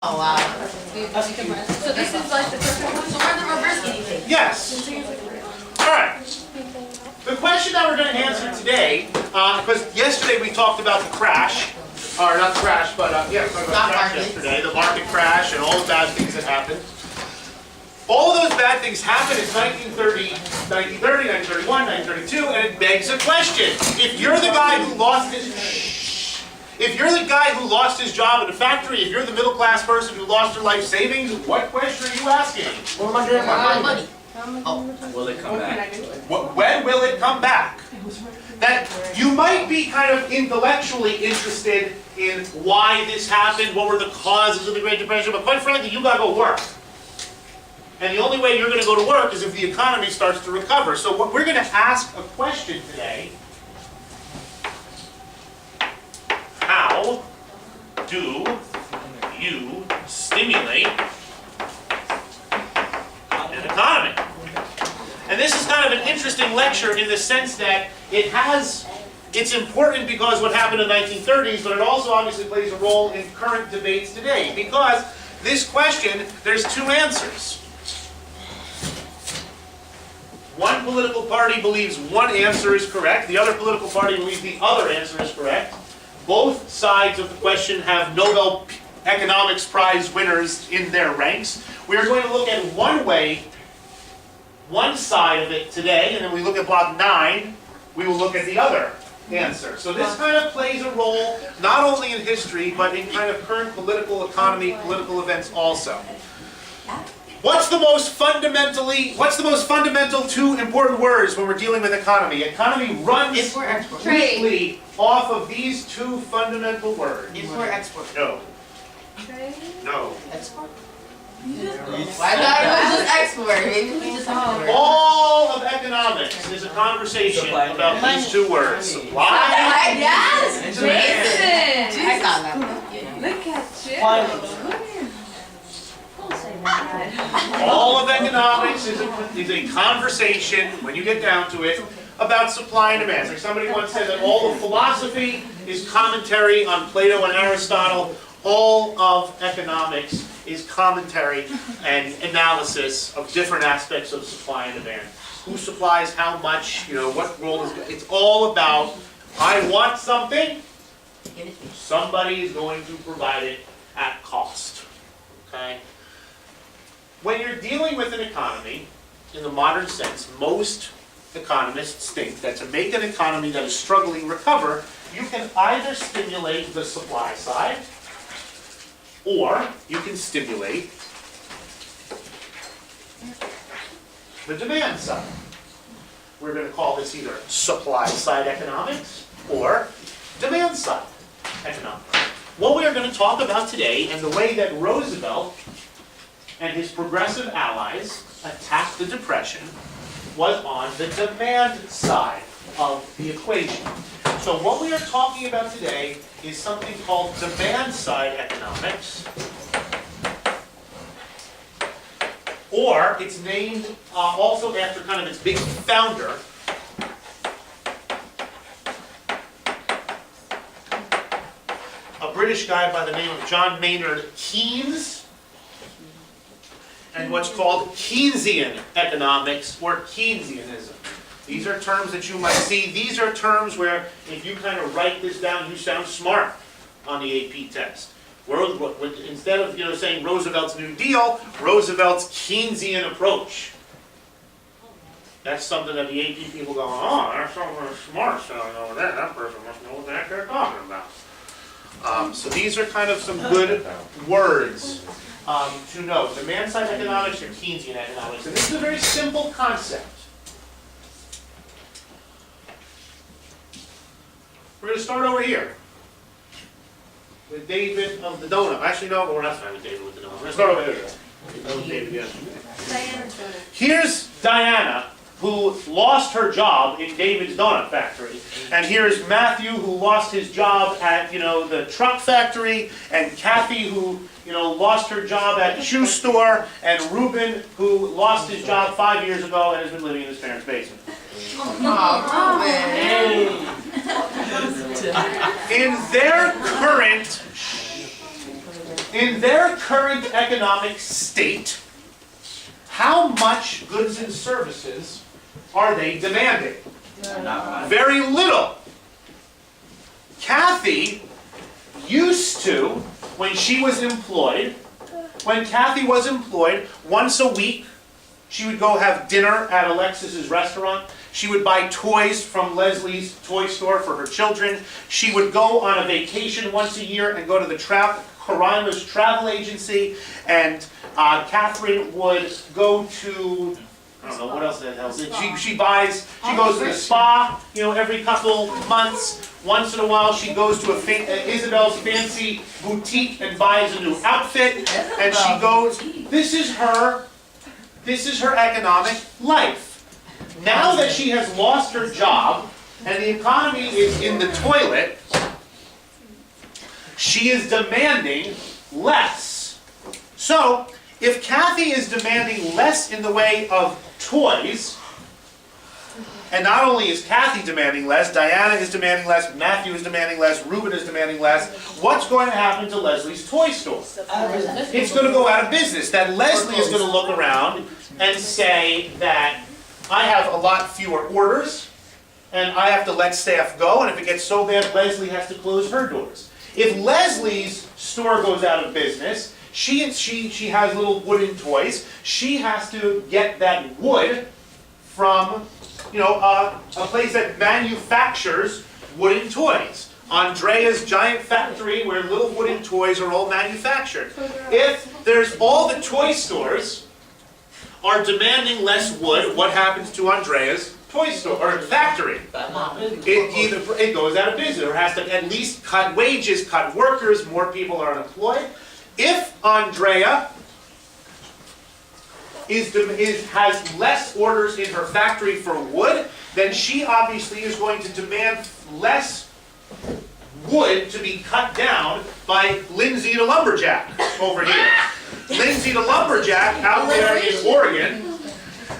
Oh, wow. So this is like the perfect one? So we're the reverse guinea pig. Yes. All right. The question that we're going to answer today, because yesterday we talked about the crash, or not the crash, but yeah, we talked about the crash yesterday, the market crash and all the bad things that happened. All of those bad things happened in 1930, 1931, 1932, and it begs a question. If you're the guy who lost his job at a factory, if you're the middle class person who lost your life savings, what question are you asking? Well, my grandma money. Will it come back? When will it come back? That you might be kind of intellectually interested in why this happened, what were the causes of the Great Depression, but quite frankly, you gotta go work. And the only way you're gonna go to work is if the economy starts to recover. So what we're gonna ask a question today. How do you stimulate an economy? And this is kind of an interesting lecture in the sense that it's important because what happened in the 1930s, but it also obviously plays a role in current debates today. Because this question, there's two answers. One political party believes one answer is correct, the other political party believes the other answer is correct. Both sides of the question have Nobel Economics Prize winners in their ranks. We are going to look at one side of it today, and then we look at block 9, we will look at the other answer. So this kind of plays a role, not only in history, but in kind of current political economy, political events also. What's the most fundamental two important words when we're dealing with economy? Economy runs completely off of these two fundamental words. Import, export. No. Trade? No. Export? Why not? It was just export. Maybe we just export. All of economics is a conversation about these two words. Supply. Yes! Jason! I saw that. Look at you. Don't say that. All of economics is a conversation, when you get down to it, about supply and demand. Like somebody once said that all of philosophy is commentary on Plato and Aristotle. All of economics is commentary and analysis of different aspects of supply and demand. Who supplies how much, what role is it? It's all about, I want something, somebody is going to provide it at cost. Okay? When you're dealing with an economy, in the modern sense, most economists think that to make an economy that is struggling recover, you can either stimulate the supply side, or you can stimulate the demand side. We're going to call this either supply side economics or demand side economics. What we are going to talk about today, and the way that Roosevelt and his progressive allies attacked the Depression, was on the demand side of the equation. So what we are talking about today is something called demand side economics, or it's named also after kind of its big founder, a British guy by the name of John Maynard Keynes, and what's called Keynesian economics or Keynesianism. These are terms that you might see. These are terms where if you kind of write this down, you sound smart on the AP test. Instead of saying Roosevelt's New Deal, Roosevelt's Keynesian approach. That's something that the AP people go, oh, that's someone smart sounding over there. That person must know what the heck they're talking about. So these are kind of some good words to know. Demand side economics or Keynesian economics. And this is a very simple concept. We're going to start over here with David of the donut. Actually, no, we're not starting with David with the donut. We're going to start over here. That was David, yeah. Here's Diana, who lost her job in David's donut factory. And here's Matthew, who lost his job at, the truck factory. And Kathy, who, lost her job at the shoe store. And Ruben, who lost his job 5 years ago and has been living in his parents' basement. Oh, In their current in their current economic state, how much goods and services are they demanding? Very little. Kathy used to, when Kathy was employed, once a week, she would go have dinner at Alexis's restaurant. She would buy toys from Leslie's toy store for her children. She would go on a vacation once a year and go to the Karaima's travel agency. And Catherine would go to, I don't know, what else the hell is it? She goes to the spa, every couple months. Once in a while, she goes to Isabel's fancy boutique and buys a new outfit. And she goes, this is her economic life. Now that she has lost her job and the economy is in the toilet, she is demanding less. So, if Kathy is demanding less in the way of toys, and not only is Kathy demanding less, Diana is demanding less, Matthew is demanding less, Reuben is demanding less, what's going to happen to Leslie's toy store? It's going to go out of business. That Leslie is going to look around and say that I have a lot fewer orders, and I have to let staff go, and if it gets so bad, Leslie has to close her doors. If Leslie's store goes out of business, she has little wooden toys, she has to get that wood from a place that manufactures wooden toys. Andrea's giant factory where little wooden toys are all manufactured. If there's all the toy stores are demanding less wood, what happens to Andrea's toy store or factory? It goes out of business, or has to at least cut wages, cut workers, more people are unemployed. If Andrea has less orders in her factory for wood, then she obviously is going to demand less wood to be cut down by Lindsay the lumberjack over here. Lindsay the lumberjack out there in Oregon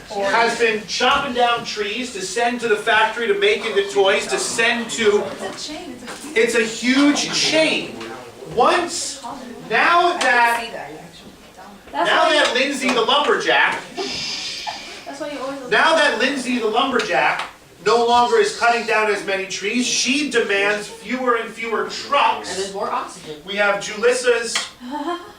has been chopping down trees to send to the factory to make into toys, to send to... It's a huge chain. Now that Lindsay the lumberjack no longer is cutting down as many trees, she demands fewer and fewer trucks. And there's more oxygen. We have Julissa's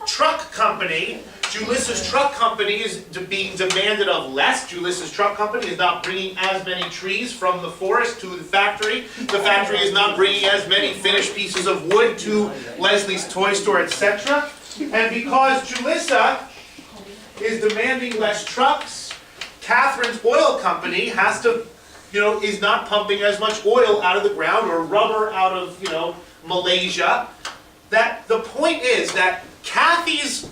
truck company. Julissa's truck company is being demanded of less. Julissa's truck company is not bringing as many trees from the forest to the factory. The factory is not bringing as many finished pieces of wood to Leslie's toy store, etc. And because Julissa is demanding less trucks, Catherine's oil company has to, is not pumping as much oil out of the ground or rubber out of, Malaysia. The point is that Kathy's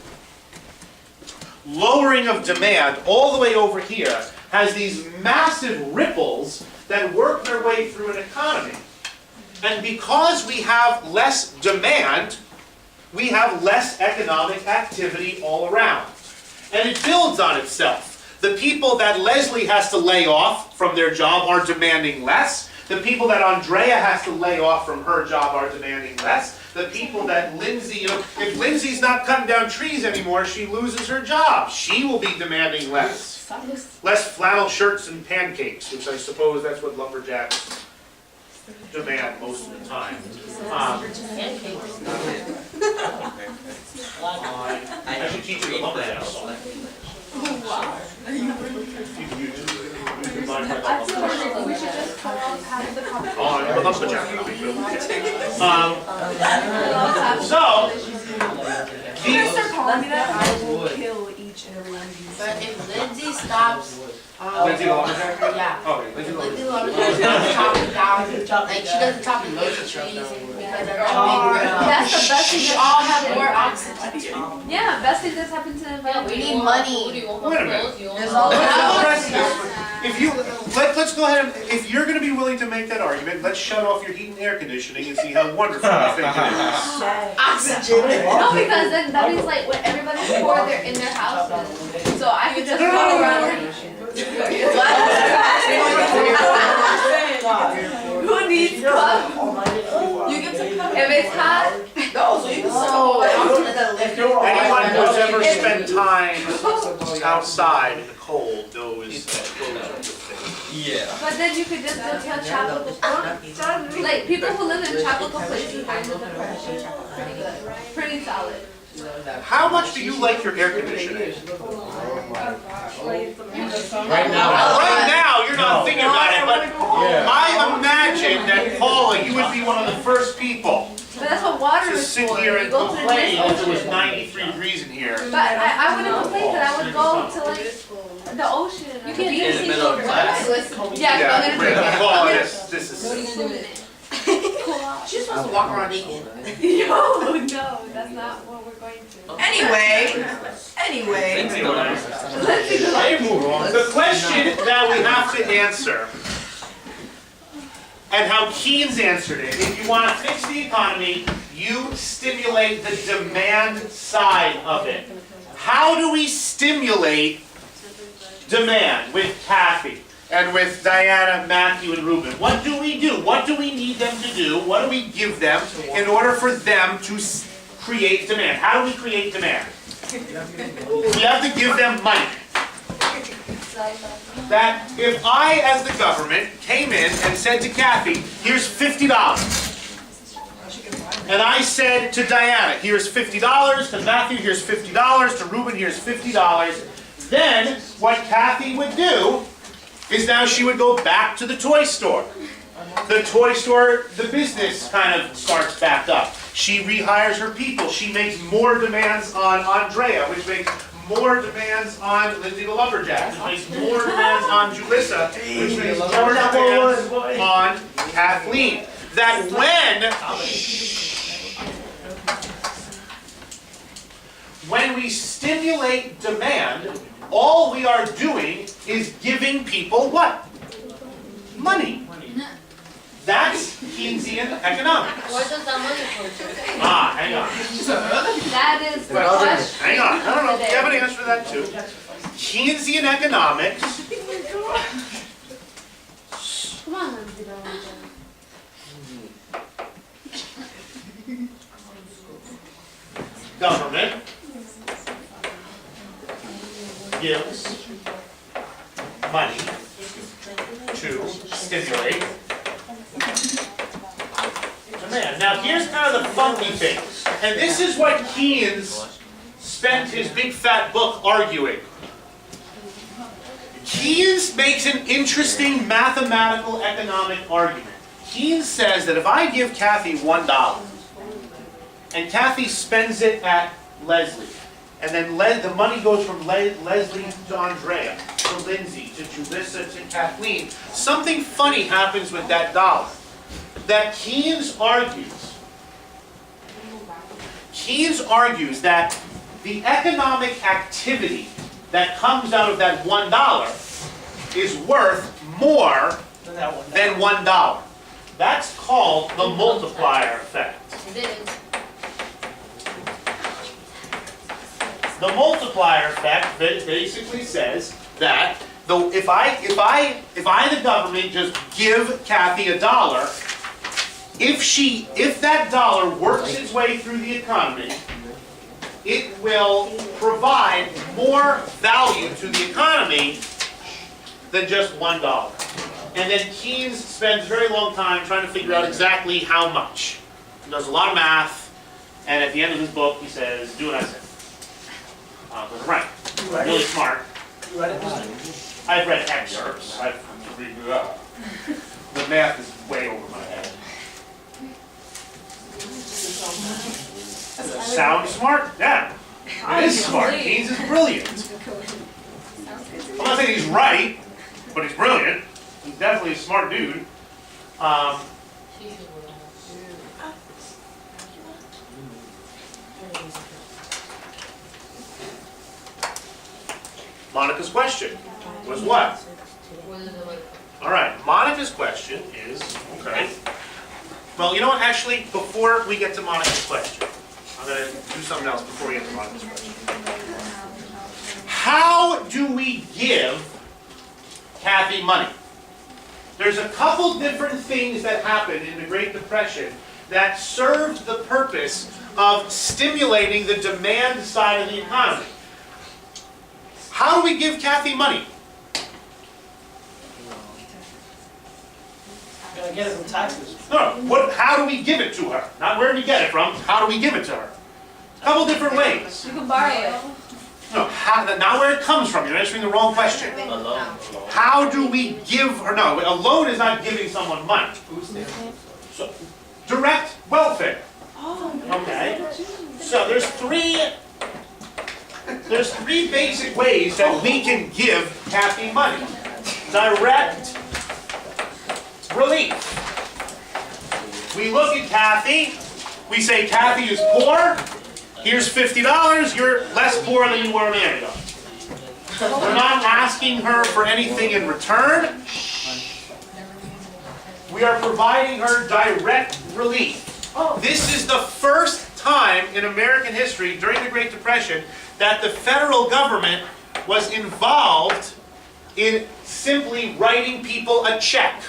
lowering of demand all the way over here has these massive ripples that work their way through an economy. And because we have less demand, we have less economic activity all around. And it builds on itself. The people that Leslie has to lay off from their job are demanding less. The people that Andrea has to lay off from her job are demanding less. The people that Lindsay, if Lindsay's not cutting down trees anymore, she loses her job. She will be demanding less. Less flannel shirts and pancakes, which I suppose that's what lumberjacks demand most of the time. I should teach you the lumberjack song. I feel like we should just cut off half the conversation. Oh, I'm a lumberjack. If you start calling me that, I will kill each and every one of these. But if Lindsay stops, Lindsay the lumberjack? yeah. Okay, Lindsay the Lindsay lumberjack. doesn't chop it down, like she doesn't chop the trees because they're not big enough. That's the best thing We that's all have happened. more oxygen. Yeah, best thing that's happened to Yeah, we need money. Wait a minute. There's all Let's address this. If you let's go ahead and if you're going to be willing to make that argument, let's shut off your heat and air conditioning and see how wonderful you think it is. Oxygen. No, because then that means like when everybody's poor, they're in their houses. So I could just No, no, walk no, no, around. Who needs cup? You get to cup. If it's hot, No, so you can circle Anyone who's ever spent time outside in the cold knows that clothes are good things. Yeah. But then you could just go to a tropical place. Like people who live in tropical places during the depression, pretty good, pretty solid. How much do you like your air conditioning? Right now. Right now, you're not thinking about it, but Yeah. I imagine that Paula, you would be one of the first people But that's what water to is sit for. here You and go to the complain if it was ocean. 93 degrees in here. But I wouldn't complain because I would go to like the ocean or the beach. In the middle of class. Yeah, I'm gonna drink it. Paula, this is. She's supposed to walk around naked. Yo, no, that's not what we're going to. Anyway. Hey, move on. The question that we have to answer, and how Keynes answered it, if you want to fix the economy, you stimulate the demand side of it. How do we stimulate demand with Kathy and with Diana, Matthew, and Ruben? What do we do? What do we need them to do? What do we give them in order for them to create demand? How do we create demand? We have to give them money. That if I, as the government, came in and said to Kathy, here's $50. And I said to Diana, here's $50, to Matthew, here's $50, to Ruben, here's $50. Then what Kathy would do is now she would go back to the toy store. The toy store, the business kind of starts back up. She rehires her people. She makes more demands on Andrea, which makes more demands on Lindsay the Lumberjack, which makes more demands on Julissa, which makes more demands on Kathleen. That when we stimulate demand, all we are doing is giving people what? Money. That's Keynesian economics. What does that money go to? Hang on. That is the question. Hang on. No. You have an answer for that too. Keynesian economics. Come on, Lindsay. Government gives money to stimulate demand. Now here's kind of the funky thing, and this is what Keynes spent his big fat book arguing. Keynes makes an interesting mathematical economic argument. Keynes says that if I give Kathy $1 and Kathy spends it at Leslie, and then the money goes from Leslie to Andrea, to Lindsay, to Julissa, to Kathleen, something funny happens with that dollar. That Keynes argues that the economic activity that comes out of that $1 is worth more than $1. That's called the multiplier effect. The multiplier effect basically says that if I the government just give Kathy $1, if that dollar works its way through the economy, it will provide more value to the economy than just $1. And then Keynes spends a very long time trying to figure out exactly how much. He does a lot of math, and at the end of his book he says, do what I say. Because I'm right. Really smart. You read it this time? I've read excerpts. I've read it up. The math is way over my head. Sound smart? Yeah. It is smart. Keynes is brilliant. I'm not saying he's right, but he's brilliant. He's definitely a smart dude. Monica's question was what? All right, Monica's question is, okay. Well, you know what, actually, before we get to Monica's question, I'm going to do something else before we get to Monica's question. How do we give Kathy money? There's a couple different things that happened in the Great Depression that served the purpose of stimulating the demand side of the economy. How do we give Kathy money? Gotta get it from taxes. No, how do we give it to her? Not where do we get it from, how do we give it to her? A couple different ways. You can borrow it. No, not where it comes from, you're answering the wrong question. How do we give her, no, a loan is not giving someone money. So, direct welfare. Okay, so there's three basic ways that we can give Kathy money. Direct relief. We look at Kathy, we say Kathy is poor, here's $50, you're less poor than you were a minute ago. We're not asking her for anything in return. We are providing her direct relief. This is the first time in American history during the Great Depression that the federal government was involved in simply writing people a check.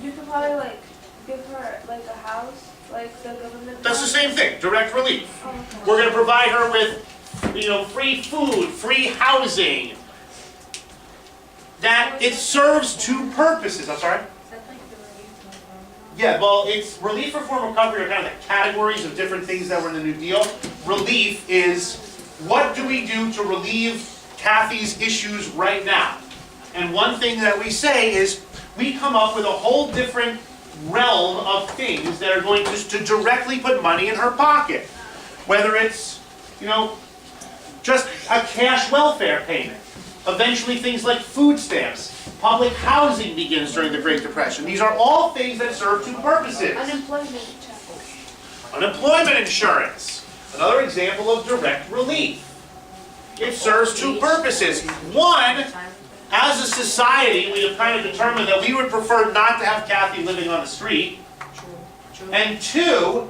You could probably like give her like a house, like the government. That's the same thing, direct relief. We're going to provide her with, free food, free housing. That it serves two purposes. I'm sorry? Yeah, well, it's relief, reform, recovery are kind of the categories of different things that were in the New Deal. Relief is, what do we do to relieve Kathy's issues right now? And one thing that we say is, we come up with a whole different realm of things that are going to directly put money in her pocket. Whether it's, just a cash welfare payment. Eventually things like food stamps. Public housing begins during the Great Depression. These are all things that serve two purposes. Unemployment insurance. Another example of direct relief. It serves two purposes. One, as a society, we have kind of determined that we would prefer not to have Kathy living on the street. And two,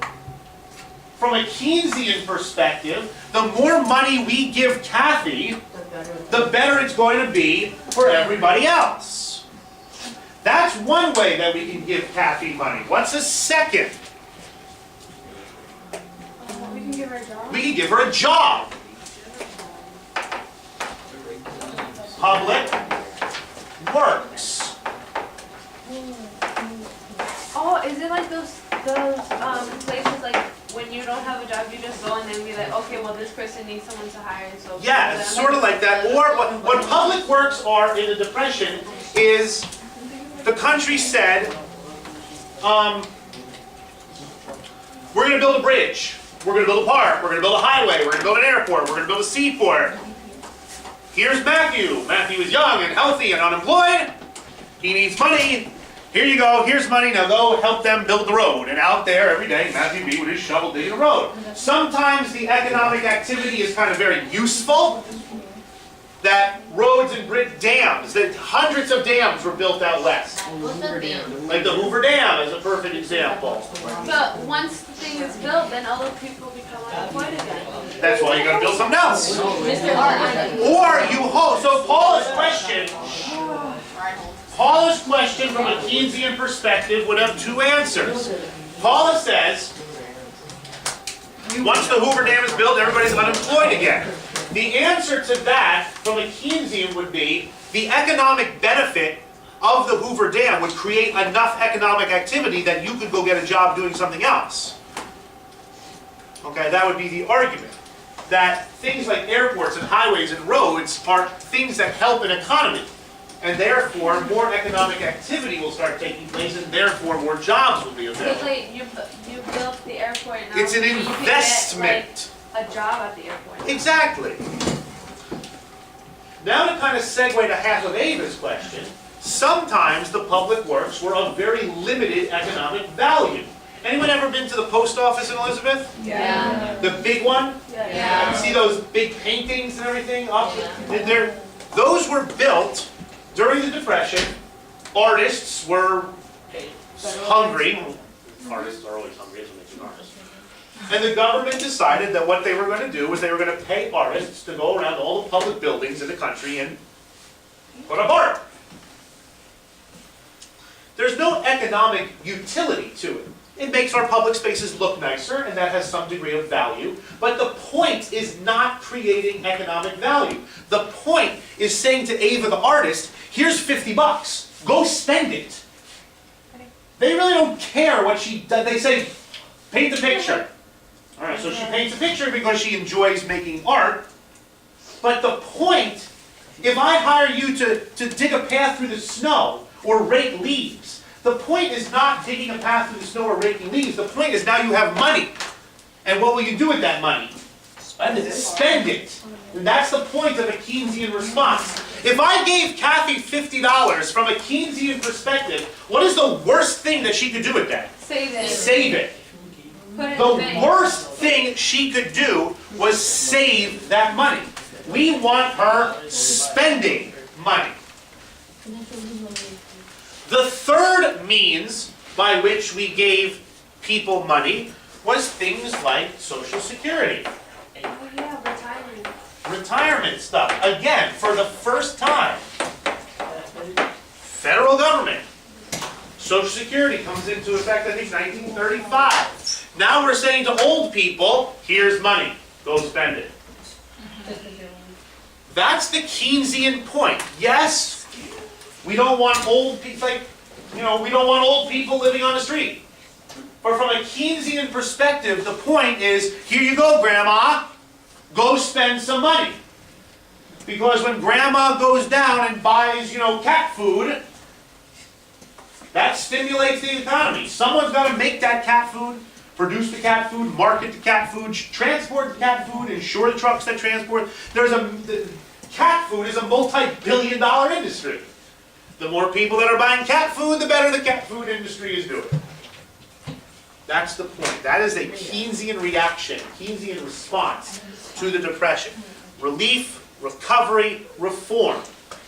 from a Keynesian perspective, the more money we give Kathy, the better it's going to be for everybody else. That's one way that we can give Kathy money. What's a second? We can give her a job. We can give her a job. Public works. Oh, is it like those places like when you don't have a job, you just go and then be like, okay, well this person needs someone to hire, so. Yeah, it's sort of like that. Or what public works are in the Depression is the country said, we're going to build a bridge, we're going to build a park, we're going to build a highway, we're going to build an airport, we're going to build a seaport. Here's Matthew. Matthew is young and healthy and unemployed. He needs money. Here you go, here's money, now go help them build the road. And out there every day, Matthew B. with his shovel digging a road. Sometimes the economic activity is kind of very useful. That roads and dams, that hundreds of dams were built out west. Like the Hoover Dam is a perfect example. But once the thing is built, then all the people become unemployed again. That's why you gotta build something else. Or you hope, so Paula's question from a Keynesian perspective would have two answers. Paula says, once the Hoover Dam is built, everybody's unemployed again. The answer to that from a Keynesian would be, the economic benefit of the Hoover Dam would create enough economic activity that you could go get a job doing something else. Okay, that would be the argument. That things like airports and highways and roads are things that help an economy. And therefore, more economic activity will start taking place, and therefore more jobs will be available. Like you built the airport now. It's an so you can investment. Get, a job at the airport. Exactly. Now to kind of segue to half of Ava's question, sometimes the public works were of very limited economic value. Anyone ever been to the post office in Elizabeth? Yeah. The big one? Yeah. You see those big paintings and everything up there? Those were built during the Depression. Artists were hungry. Artists are always hungry, isn't it? Artists. And the government decided that what they were going to do was they were going to pay artists to go around all the public buildings in the country and put up art. There's no economic utility to it. It makes our public spaces look nicer, and that has some degree of value. But the point is not creating economic value. The point is saying to Ava the artist, here's 50 bucks. Go spend it. They really don't care what she does. They say, paint the picture. All right, so she paints a picture because she enjoys making art. But the point, if I hire you to dig a path through the snow or rake leaves, the point is not digging a path through the snow or raking leaves. The point is now you have money. And what will you do with that money? Spend it. Spend it. And that's the point of a Keynesian response. If I gave Kathy $50 from a Keynesian perspective, what is the worst thing that she could do with that? Save it. Save it. Put it in The the bank. worst thing she could do was save that money. We want her spending money. The third means by which we gave people money was things like Social Security. Oh yeah, retirement. Retirement stuff. Again, for the first time, federal government. Social Security comes into effect, I think, 1935. Now we're saying to old people, here's money, go spend it. That's the Keynesian point. Yes, we don't want old people, we don't want old people living on the street. But from a Keynesian perspective, the point is, here you go, Grandma, go spend some money. Because when Grandma goes down and buys, cat food, that stimulates the economy. Someone's got to make that cat food, produce the cat food, market the cat food, transport the cat food, insure the trucks that transport. Cat food is a multi-billion-dollar industry. The more people that are buying cat food, the better the cat food industry is doing. That's the point. That is a Keynesian reaction, Keynesian response to the Depression. Relief, recovery, reform.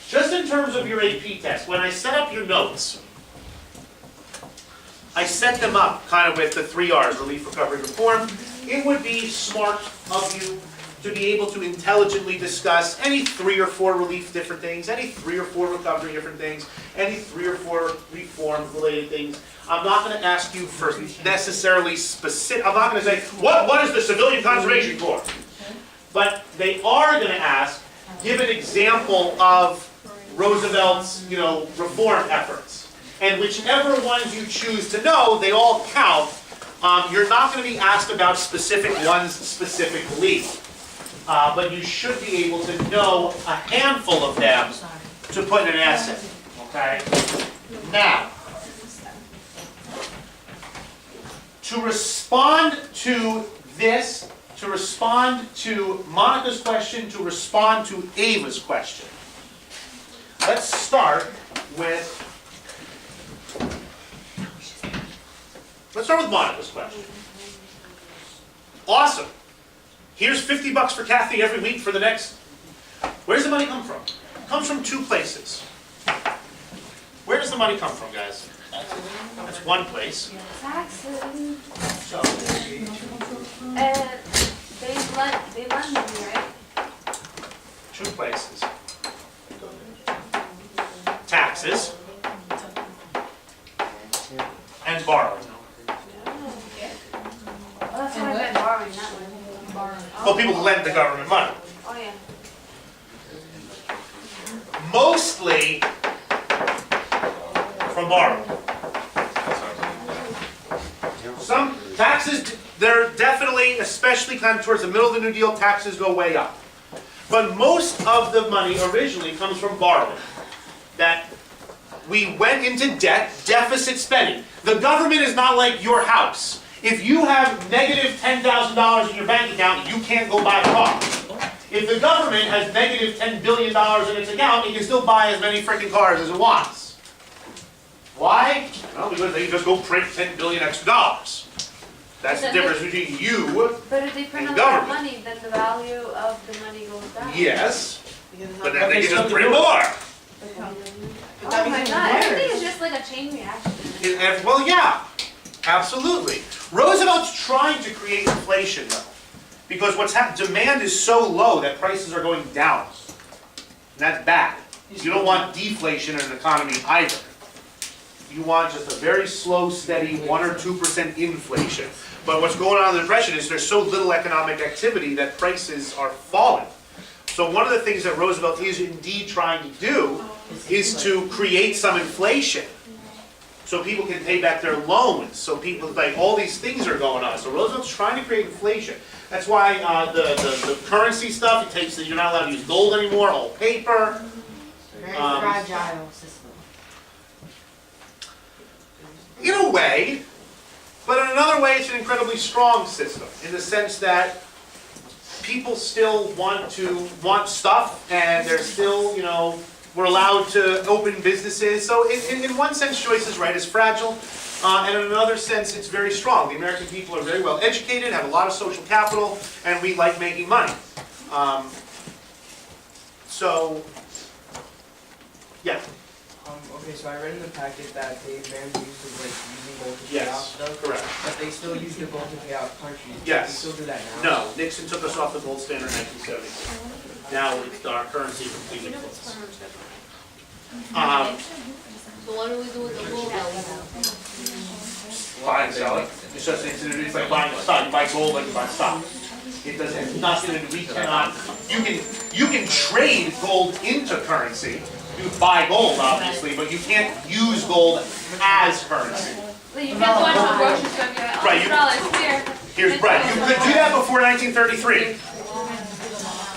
Just in terms of your AP test, when I set up your notes, I set them up kind of with the 3 R's, relief, recovery, reform. It would be smart of you to be able to intelligently discuss any 3 or 4 relief different things, any 3 or 4 recovery different things, any 3 or 4 reform related things. I'm not going to ask you for necessarily specific, I'm not going to say, what is the Civilian Conservation Corps? But they are going to ask, give an example of Roosevelt's, reform efforts. And whichever ones you choose to know, they all count. You're not going to be asked about specific ones specifically. But you should be able to know a handful of them to put in an essay. Okay? Now, to respond to this, to respond to Monica's question, to respond to Ava's question, let's start with Monica's question. Awesome. Here's 50 bucks for Kathy every week for the next. Where's the money come from? It comes from 2 places. Where does the money come from, guys? That's one place. Taxes. So, They lend money, right? 2 places. Taxes and borrowing. Oh, that's what I meant borrowing, not lending. Borrowing. Well, people lend the government money. Oh yeah. Mostly from borrowing. Some taxes, they're definitely, especially kind of towards the middle of the New Deal, taxes go way up. But most of the money originally comes from borrowing. That we went into debt, deficit spending. The government is not like your house. If you have negative $10,000 in your bank account, you can't go buy a car. If the government has negative $10 billion in its account, it can still buy as many freaking cars as it wants. Why? Well, because they just go print 10 billion extra dollars. That's the difference between you But if they print a and lot of government. money, then the value of the money goes down. Yes, but then they can just print more. Oh my god, everything is just like a chain reaction. Well, yeah, absolutely. Roosevelt's trying to create inflation, though, because demand is so low that prices are going down. And that's bad. You don't want deflation in an economy either. You want just a very slow, steady 1 or 2% inflation. But what's going on in the Depression is there's so little economic activity that prices are falling. So one of the things that Roosevelt is indeed trying to do is to create some inflation. So people can pay back their loans. So people, like, all these things are going on. So Roosevelt's trying to create inflation. That's why the currency stuff, he takes that you're not allowed to use gold anymore, all paper. Very fragile system. In a way, but in another way it's an incredibly strong system, in the sense that people still want stuff, and they're still, you know, we're allowed to open businesses. So in one sense, Joyce is right, it's fragile, and in another sense, it's very strong. The American people are very well educated, have a lot of social capital, and we like making money. So, yeah. Okay, so I read in the packet that they banned the use of, like, using gold to pay out Yes, stuff, correct. but they still use the gold to pay out countries. Yes. They still do that now? No, Nixon took us off the gold standard in 1970. Now it's our currency completely flips. So what do we do with the gold that we have? Buy and sell it. It's just, it's like buying a stock. You buy gold like you buy stock. It doesn't have nothing, we cannot, you can trade gold into currency. You buy gold, obviously, but you can't use gold as currency. Well, you can't go into a grocery store and be like, oh, Right, $100 here. Here's bread. You could do that before 1933.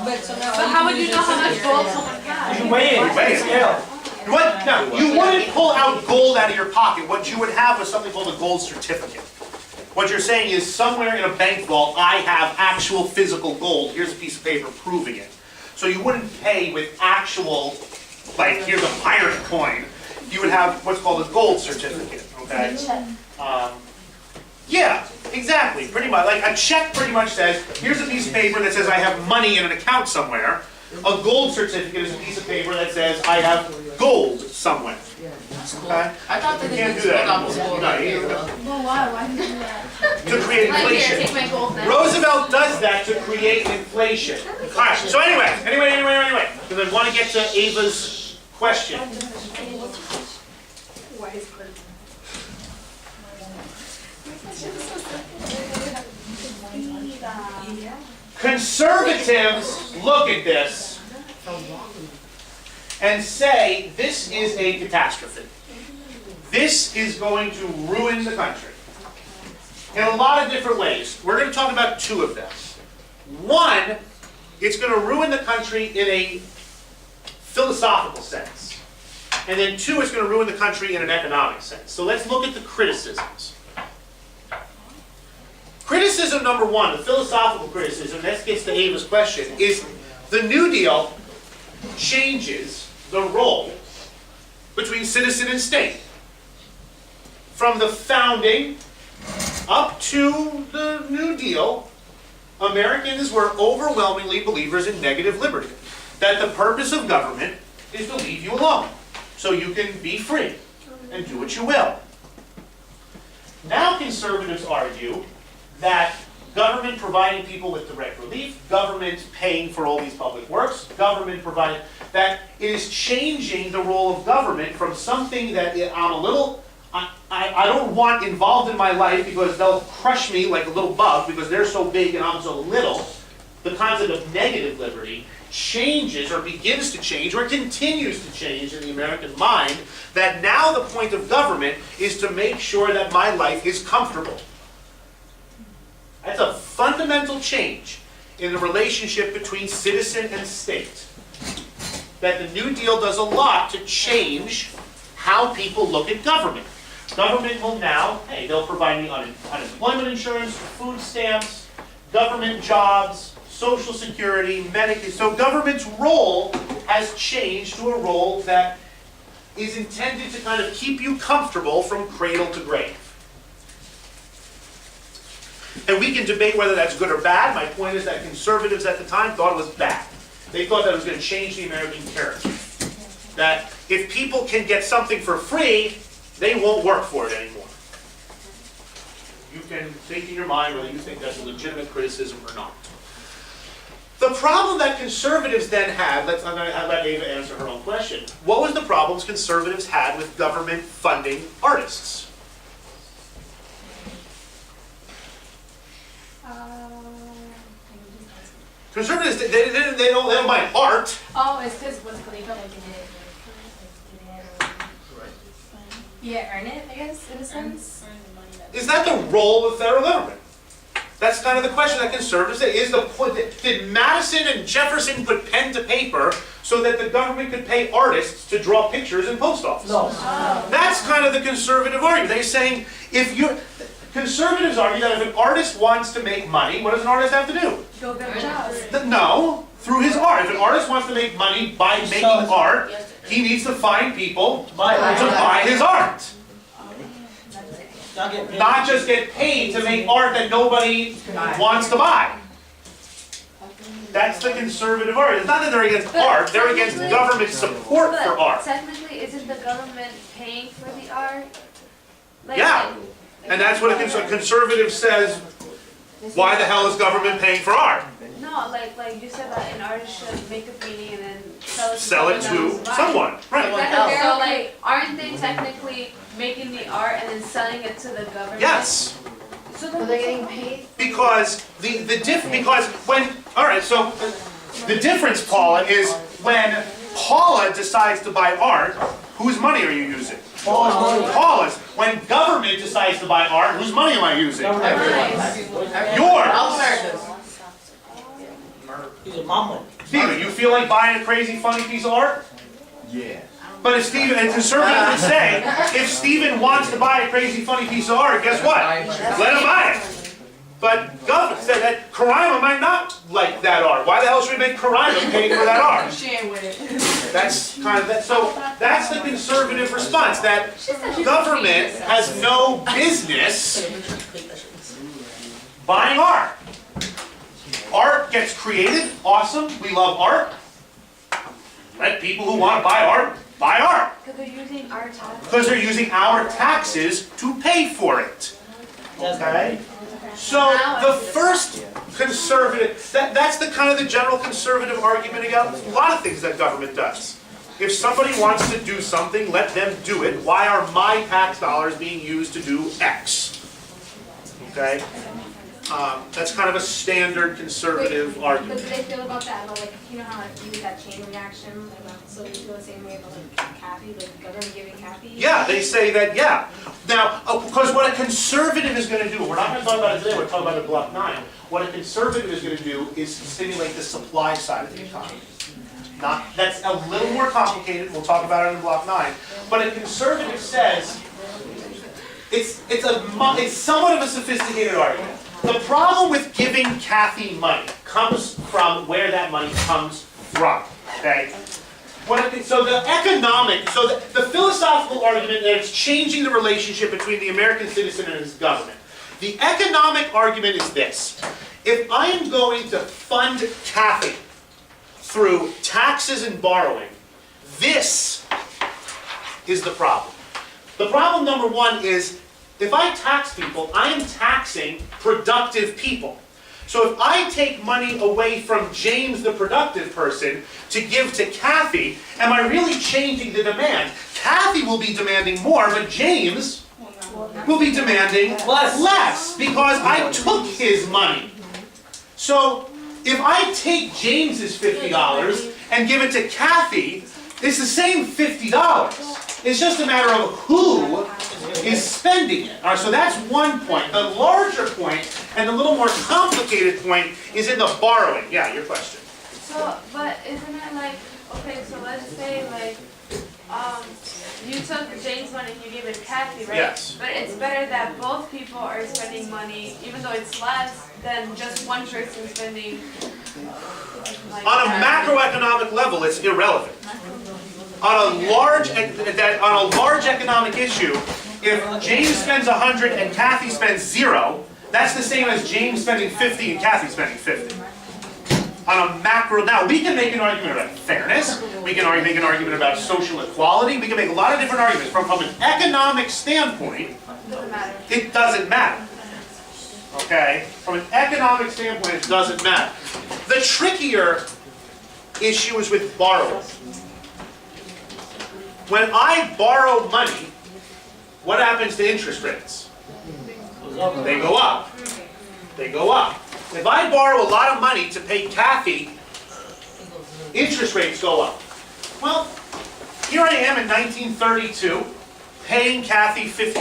But how would you know how much gold someone has? You weigh it, Weigh it. scale. What? No, you wouldn't pull out gold out of your pocket. What you would have was something called a gold certificate. What you're saying is, somewhere in a bank vault, I have actual physical gold. Here's a piece of paper proving it. So you wouldn't pay with actual, like, here's a pirate coin. You would have what's called a gold certificate, okay? Yeah, exactly, pretty much. Like, a check pretty much says, here's a piece of paper that says I have money in an account somewhere. A gold certificate is a piece of paper that says I have gold somewhere. Okay? I thought You they can't did do this that on the school. anymore. No, you can't. Well, why? Why do you do that? To create Like, here, inflation. take my gold now. Roosevelt does that to create inflation. Alright, so anyway, because I want to get to Ava's question. Conservatives look at this and say this is a catastrophe. This is going to ruin the country in a lot of different ways. We're going to talk about two of them. One, it's going to ruin the country in a philosophical sense. And then two, it's going to ruin the country in an economic sense. So let's look at the criticisms. Criticism number one, the philosophical criticism, that gets to Ava's question, is the New Deal changes the role between citizen and state. From the founding up to the New Deal, Americans were overwhelmingly believers in negative liberty. That the purpose of government is to leave you alone, so you can be free and do what you will. Now conservatives argue that government providing people with direct relief, government paying for all these public works, government providing, that it is changing the role of government from something that I'm a little, I don't want involved in my life because they'll crush me like a little bug because they're so big and I'm so little. The concept of negative liberty changes or begins to change or continues to change in the American mind, that now the point of government is to make sure that my life is comfortable. That's a fundamental change in the relationship between citizen and state. That the New Deal does a lot to change how people look at government. Government will now, hey, they'll provide me unemployment insurance, food stamps, government jobs, Social Security, Medicaid. So government's role has changed to a role that is intended to kind of keep you comfortable from cradle to grave. And we can debate whether that's good or bad. My point is that conservatives at the time thought it was bad. They thought that it was going to change the American character. That if people can get something for free, they won't work for it anymore. You can think in your mind whether you think that's a legitimate criticism or not. The The problem that conservatives then had, I'm going to let Ava answer her own question. What was the problems conservatives had with government funding artists? Conservatives, they don't buy art. Oh, it's because what's called earn it, I guess, in a sense. Is that the role of the federal government? That's kind of the question that conservatives say. Did Madison and Jefferson put pen to paper so that the government could pay artists to draw pictures in post offices? No. That's kind of the conservative argument. They're saying, conservatives argue that if an artist wants to make money, what does an artist have to do? Go get a job. No, through his art. If an artist wants to make money by making art, he needs to find people to buy his art. Not just get paid to make art that nobody wants to buy. That's the conservative argument. It's not that they're against art, they're against government support for art. Technically, isn't the government paying for the art? Yeah, and that's what a conservative says, why the hell is government paying for art? No, like you said that an artist should make a painting and then Sell it to someone, right? So like, aren't they technically making the art and then selling it to the government? Yes. So they're getting paid? Because the difference, Paula, is when Paula decides to buy art, whose money are you using? Paula's. When government decides to buy art, whose money am I using? Yours. Steven, you feel like buying a crazy funny piece of art? Yeah. But if Steven, and conservatives would say, if Steven wants to buy a crazy funny piece of art, guess what? Let him buy it. But government said that Karaima might not like that art. Why the hell should we make Karaima pay for that art? That's kind of that. So that's the conservative response, that government has no business buying art. Art gets created, awesome, we love art. Let people who want to buy art, buy art. Because they're using our taxes. Because they're using our taxes to pay for it. Okay? So the first conservative, that's the kind of the general conservative argument against a lot of things that government does. If somebody wants to do something, let them do it. Why are my tax dollars being used to do X? Okay? That's kind of a standard conservative argument. But do they feel about that? About, like, you know how like you did that chain reaction? So they feel the same way about like Kathy, like the government giving Kathy? Yeah, they say that, yeah. Now, because what a conservative is going to do, we're not going to talk about it today, we're talking about it in Block 9. What a conservative is going to do is stimulate the supply side of the economy. That's a little more complicated, we'll talk about it in Block 9. But a conservative says, it's somewhat of a sophisticated argument. The problem with giving Kathy money comes from where that money comes from, okay? So the philosophical argument that it's changing the relationship between the American citizen and his government. The economic argument is this. If I am going to fund Kathy through taxes and borrowing, this is the problem. The problem number one is, if I tax people, I am taxing productive people. So if I take money away from James, the productive person, to give to Kathy, am I really changing the demand? Kathy will be demanding more, but James will be demanding less because I took his money. So if I take James's $50 and give it to Kathy, it's the same $50. It's just a matter of who is spending it. All right, so that's one point. The larger point and the little more complicated point is in the borrowing. Yeah, your question. So, but isn't it like, okay, so let's say like, you took Jane's money and you gave it to Kathy, right? Yes. But it's better that both people are spending money, even though it's less than just one person spending. Like, on a macroeconomic level, it's irrelevant. On a large economic issue, if James spends 100 and Kathy spends 0, that's the same as James spending 50 and Kathy spending 50. On a macro, now we can make an argument about fairness, we can make an argument about social equality, we can make a lot of different arguments. From an economic standpoint, it doesn't matter. Okay? From an economic standpoint, it doesn't matter. The trickier issue is with borrowing. When I borrow money, what happens to interest rates? They go up. They go up. If I borrow a lot of money to pay Kathy, interest rates go up. Well, here I am in 1932, paying Kathy $50.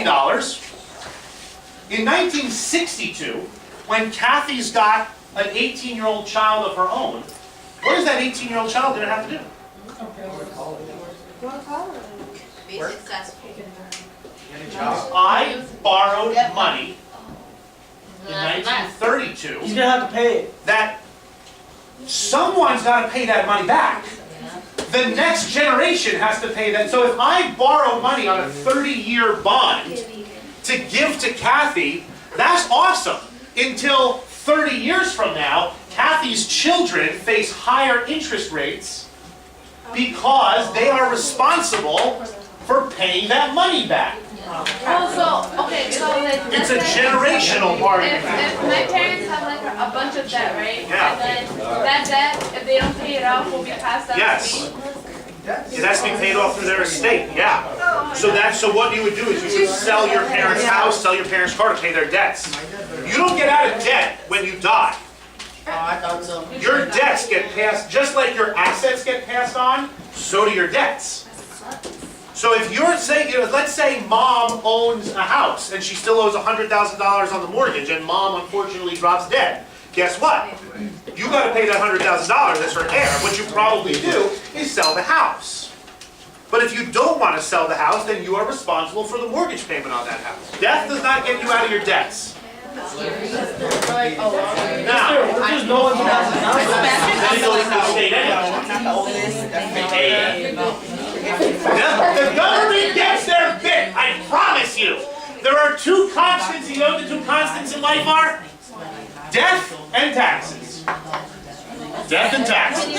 In 1962, when Kathy's got an 18-year-old child of her own, what is that 18-year-old child going to have to do? Be successful. I borrowed money in 1932 He's gonna have to pay it. that someone's got to pay that money back. The next generation has to pay that. So if I borrow money on a 30-year bond to give to Kathy, that's awesome. Until 30 years from now, Kathy's children face higher interest rates because they are responsible for paying that money back. Oh, so, okay, so like, It's a let's say generational argument. if my parents have like a bunch of debt, right? Yeah. And then that debt, if they don't pay it off, will be passed down Yes. to me? It has to be paid off through their estate, yeah. So what you would do is you would sell your parents' house, sell your parents' car to pay their debts. You don't get out of debt when you die. Oh, I thought so. Your debts get passed, just like your assets get passed on, so do your debts. So if you're saying, let's say mom owns a house and she still owes $100,000 on the mortgage and mom unfortunately drops dead. Guess what? You got to pay that $100,000 as her heir. What you probably do is sell the house. But if you don't want to sell the house, then you are responsible for the mortgage payment on that house. Death does not get you out of your debts. Now, There's no one who has a that goes to the state anyway. The government gets their bit, I promise you. There are two constants. You know what the two constants in life are? Death and taxes. Death and taxes.